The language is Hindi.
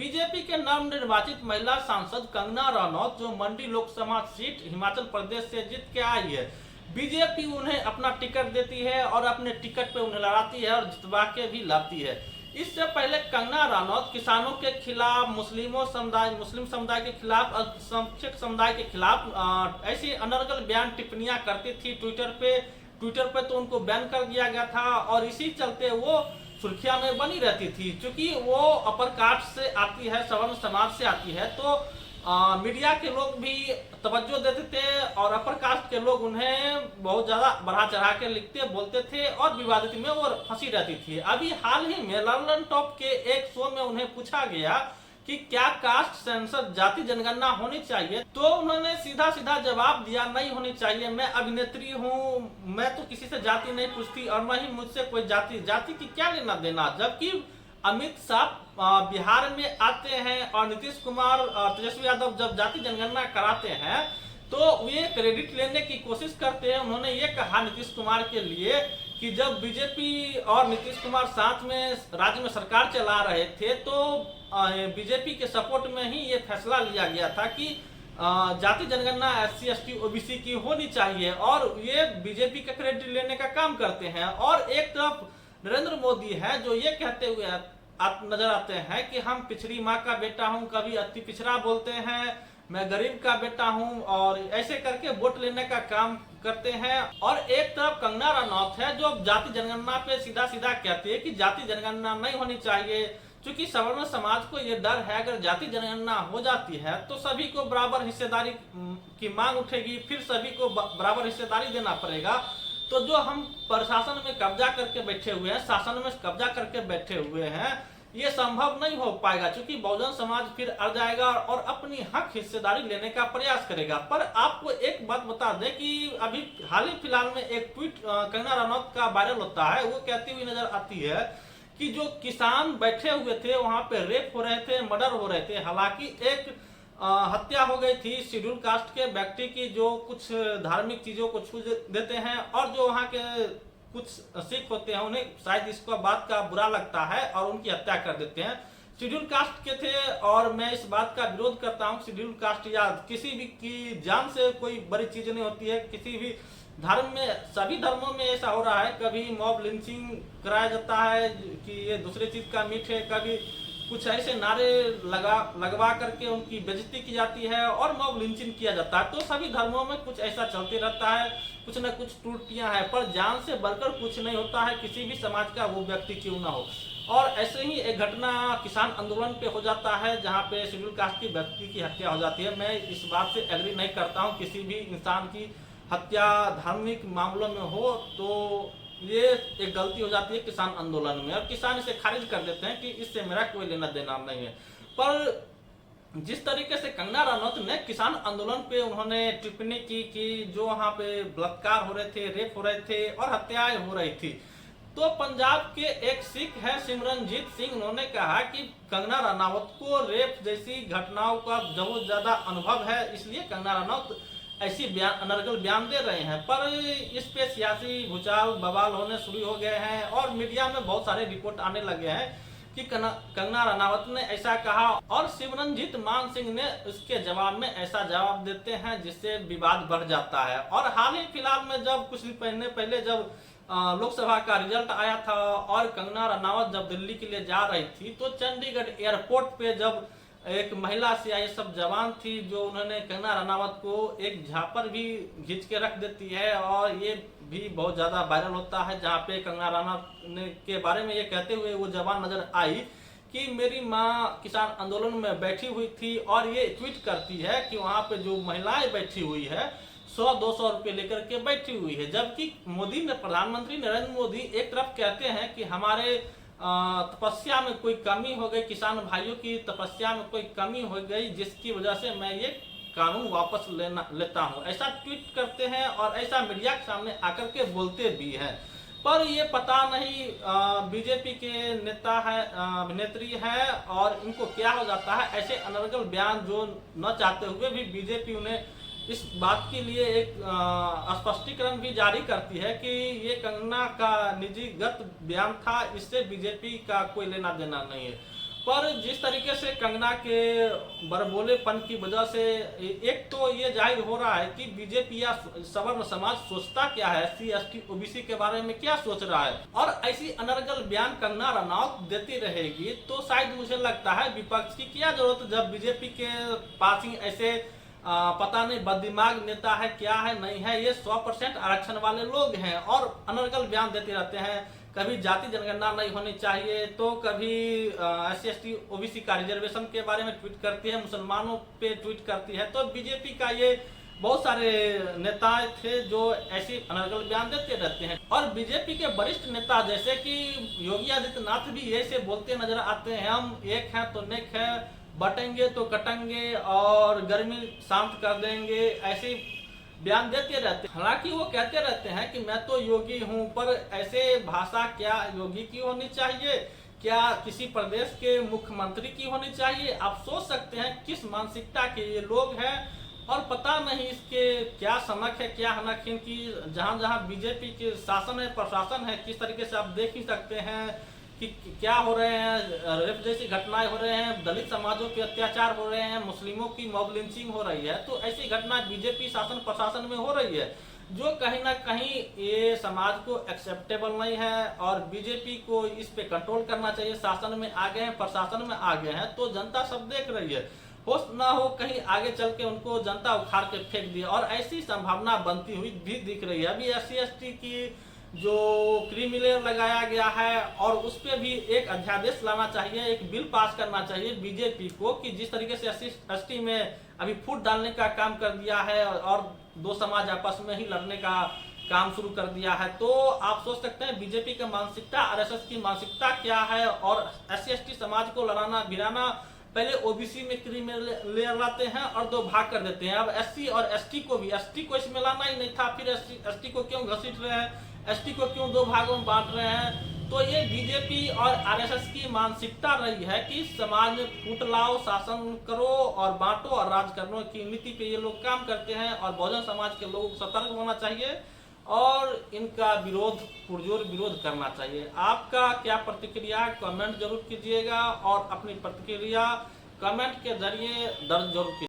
बीजेपी के नवनिर्वाचित महिला सांसद कंगना रनौत जो मंडी लोकसभा सीट हिमाचल प्रदेश से जीत के आई है, बीजेपी उन्हें अपना टिकट देती है और अपने टिकट पे उन्हें लड़ाती है और जितवा के भी लाती है। इससे पहले कंगना रनौत किसानों के खिलाफ, मुस्लिम समुदाय के खिलाफ, अल्पसंख्यक समुदाय के खिलाफ ऐसी अनर्गल बयान टिप्पणियां करती थी ट्विटर पे तो उनको बैन कर दिया गया था और इसी चलते वो सुर्खियां में बनी रहती थी। क्योंकि वो अपर कास्ट से आती है, सवर्ण समाज से आती है, तो मीडिया के लोग भी तवज्जो देते थे और अपर कास्ट के लोग उन्हें बहुत ज्यादा बढ़ा चढ़ा के लिखते बोलते थे और विवादित में वो फंसी रहती थी। अभी हाल ही में लंदन टॉप के एक शो में उन्हें पूछा गया कि क्या कास्ट सेंसर जाति जनगणना होनी चाहिए, तो उन्होंने सीधा सीधा जवाब दिया, नहीं होनी चाहिए। मैं अभिनेत्री हूँ, मैं तो किसी से जाति नहीं पूछती और न ही मुझसे कोई जाति की क्या लेना देना। जबकि अमित शाह बिहार में आते हैं और नीतीश कुमार और तेजस्वी यादव जब जाति जनगणना कराते हैं तो वे क्रेडिट लेने की कोशिश करते हैं। उन्होंने ये कहा नीतीश कुमार के लिए कि जब बीजेपी और नीतीश कुमार साथ में राज्य में सरकार चला रहे थे तो बीजेपी के सपोर्ट में ही ये फैसला लिया गया था कि जाति जनगणना SC ST OBC की होनी चाहिए और ये बीजेपी का क्रेडिट लेने का काम करते हैं। और एक तरफ नरेंद्र मोदी है जो ये कहते हुए आप नजर आते हैं कि हम पिछड़ी माँ का बेटा हूँ, कभी अति पिछड़ा बोलते हैं, मैं गरीब का बेटा हूँ और ऐसे करके वोट लेने का काम करते हैं। और एक तरफ कंगना रनौत है जो जाति जनगणना पे सीधा सीधा कहती है कि जाति जनगणना नहीं होनी चाहिए, क्योंकि सवर्ण समाज को ये डर है अगर जाति जनगणना हो जाती है तो सभी को बराबर हिस्सेदारी की मांग उठेगी, फिर सभी को बराबर हिस्सेदारी देना पड़ेगा। तो जो हम प्रशासन में कब्जा करके बैठे हुए हैं, शासन में कब्जा करके बैठे हुए हैं, ये संभव नहीं हो पाएगा, क्योंकि बहुजन समाज फिर अड़ जाएगा और अपनी हक हिस्सेदारी लेने का प्रयास करेगा। पर आपको एक बात बता दें कि अभी हाल ही फिलहाल में एक ट्वीट कंगना रनौत का वायरल होता है। वो कहती हुई नजर आती है कि जो किसान बैठे हुए थे वहां पे रेप हो रहे थे, मर्डर हो रहे थे। हालांकि एक हत्या हो गई थी शेड्यूल कास्ट के व्यक्ति की जो कुछ धार्मिक चीजों को छू देते हैं और जो वहाँ के कुछ सिख होते हैं उन्हें शायद इसको बात का बुरा लगता है और उनकी हत्या कर देते हैं। शेड्यूल कास्ट के थे और मैं इस बात का विरोध करता हूँ। शेड्यूल कास्ट या किसी भी की जान से कोई बड़ी चीज नहीं होती है। किसी भी धर्म में, सभी धर्मों में ऐसा हो रहा है, कभी मॉब लिंचिंग कराया जाता है कि ये दूसरे चीज का मीट है, कभी कुछ ऐसे नारे लगवा करके उनकी बेइज्जती की जाती है और मॉब लिंचिंग किया जाता है। तो सभी धर्मों में कुछ ऐसा चलते रहता है, कुछ न कुछ त्रुटियां हैं, पर जान से बढ़कर कुछ नहीं होता है, किसी भी समाज का वो व्यक्ति क्यों ना हो। और ऐसे ही एक घटना किसान आंदोलन पे हो जाता है जहाँ पे शेड्यूल कास्ट की व्यक्ति की हत्या हो जाती है। मैं इस बात से एग्री नहीं करता हूँ, किसी भी इंसान की हत्या धार्मिक मामलों में हो तो ये एक गलती हो जाती है किसान आंदोलन में और किसान इसे खारिज कर देते हैं कि इससे मेरा कोई लेना देना नहीं है। पर जिस तरीके से कंगना रनौत ने किसान आंदोलन पे उन्होंने टिप्पणी की कि जो वहां पे बलात्कार हो रहे थे, रेप हो रहे थे और हत्याएं हो रही थी, तो पंजाब के एक सिख है सिमरनजीत सिंह, उन्होंने कहा कि कंगना रनौत को रेप जैसी घटनाओं का बहुत ज्यादा अनुभव है, इसलिए कंगना रनौत ऐसी अनर्गल बयान दे रहे हैं। पर इस पे सियासी भूचाल बवाल होने शुरू हो गए हैं और मीडिया में बहुत सारे रिपोर्ट आने लगे हैं कि कंगना रनौत ने ऐसा कहा और सिमरनजीत मान सिंह ने उसके जवाब में ऐसा जवाब देते हैं जिससे विवाद बढ़ जाता है। और हाल ही फिलहाल में जब कुछ दिन पहले जब लोकसभा का रिजल्ट आया था और कंगना रनौत जब दिल्ली के लिए जा रही थी तो चंडीगढ़ एयरपोर्ट पे जब एक महिला CISF जवान थी जो उन्होंने कंगना रनौत को एक झापर भी खींच के रख देती है और ये भी बहुत ज्यादा वायरल होता है, जहाँ पे कंगना रनौत के बारे में ये कहते हुए वो जवान नजर आई कि मेरी माँ किसान आंदोलन में बैठी हुई थी और ये ट्वीट करती है कि वहाँ पे जो महिलाएं बैठी हुई है 100-200 रुपये लेकर के बैठी हुई है। जबकि प्रधानमंत्री नरेंद्र मोदी एक तरफ कहते हैं कि हमारे तपस्या में कोई कमी हो गई, किसान भाइयों की तपस्या में कोई कमी हो गई जिसकी वजह से मैं ये कानून वापस लेता हूं, ऐसा ट्वीट करते हैं और ऐसा मीडिया के सामने आकर के बोलते भी हैं। पर ये पता नहीं बीजेपी के नेता है, अभिनेत्री है और इनको क्या हो जाता है, ऐसे अनर्गल बयान जो न चाहते हुए भी बीजेपी उन्हें इस बात के लिए एक स्पष्टीकरण भी जारी करती है कि ये कंगना का निजीगत बयान था, इससे बीजेपी का कोई लेना देना नहीं है। पर जिस तरीके से कंगना के बड़बोलेपन की वजह से एक तो ये जाहिर हो रहा है कि बीजेपी या सवर्ण समाज सोचता क्या है, SC ST OBC के बारे में क्या सोच रहा है, और ऐसी अनर्गल बयान कंगना रनौत देती रहेगी तो शायद मुझे लगता है विपक्ष की क्या जरूरत, जब बीजेपी के पास ही ऐसे पता नहीं बददिमाग नेता है, क्या है नहीं है, ये 100% आरक्षण वाले लोग हैं और अनर्गल बयान देते रहते हैं। कभी जाति जनगणना नहीं होनी चाहिए तो कभी SC ST OBC का रिजर्वेशन के बारे में ट्वीट करती है, मुसलमानों पे ट्वीट करती है। तो बीजेपी का ये बहुत सारे नेता थे जो ऐसे अनर्गल बयान देते रहते हैं, और बीजेपी के वरिष्ठ नेता जैसे कि योगी आदित्यनाथ भी ऐसे बोलते नजर आते हैं, हम एक हैं तो नेक है, बटेंगे तो कटेंगे और गर्मी शांत कर देंगे, ऐसे बयान देते रहते हैं। हालांकि वो कहते रहते हैं कि मैं तो योगी हूं, पर ऐसे भाषा क्या योगी की होनी चाहिए, क्या किसी प्रदेश के मुख्यमंत्री की होनी चाहिए? आप सोच सकते हैं किस मानसिकता के ये लोग हैं, और पता नहीं इसके क्या सनक है क्या हनक है कि जहां जहां बीजेपी के शासन है प्रशासन है, किस तरीके से आप देख ही सकते हैं कि क्या हो रहे हैं, रेप जैसी घटनाएं हो रहे हैं, दलित समाजों पे अत्याचार हो रहे हैं, मुस्लिमों की मॉब लिंचिंग हो रही है। तो ऐसी घटनाएं बीजेपी शासन प्रशासन में हो रही है जो कहीं ना कहीं ये समाज को एक्सेप्टेबल नहीं है, और बीजेपी को इस पे कंट्रोल करना चाहिए। शासन में आ गए हैं, प्रशासन में आ गए हैं, तो जनता सब देख रही है, हो ना हो कहीं आगे चल के उनको जनता उखाड़ के फेंक दिया, और ऐसी संभावना बनती हुई भी दिख रही है। अभी SC ST की जो क्रिमिनल लगाया गया है और उस पर भी एक अध्यादेश लाना चाहिए, एक बिल पास करना चाहिए बीजेपी को, कि जिस तरीके से SC ST में अभी फूट डालने का काम कर दिया है और दो समाज आपस में ही लड़ने का काम शुरू कर दिया है। तो आप सोच सकते हैं बीजेपी की मानसिकता, RSS की मानसिकता क्या है, और SC ST समाज को लड़ाना भिड़ाना, पहले OBC में क्रिमिनल ले लाते हैं और दो भाग कर देते हैं, अब SC और ST को भी, ST को इसमें लाना ही नहीं था, फिर ST को क्यों घसीट रहे हैं, ST को क्यों दो भागों में बांट रहे हैं। तो ये बीजेपी और RSS की मानसिकता रही है कि समाज में फूट लाओ, शासन करो और बांटो और राज करने की नीति पे ये लोग काम करते हैं, और बहुजन समाज के लोगों को सतर्क होना चाहिए और इनका विरोध, पुरजोर विरोध करना चाहिए। आपका क्या प्रतिक्रिया, कमेंट जरूर कीजिएगा, और अपनी प्रतिक्रिया कमेंट के जरिए दर्ज जरूर कीजिए।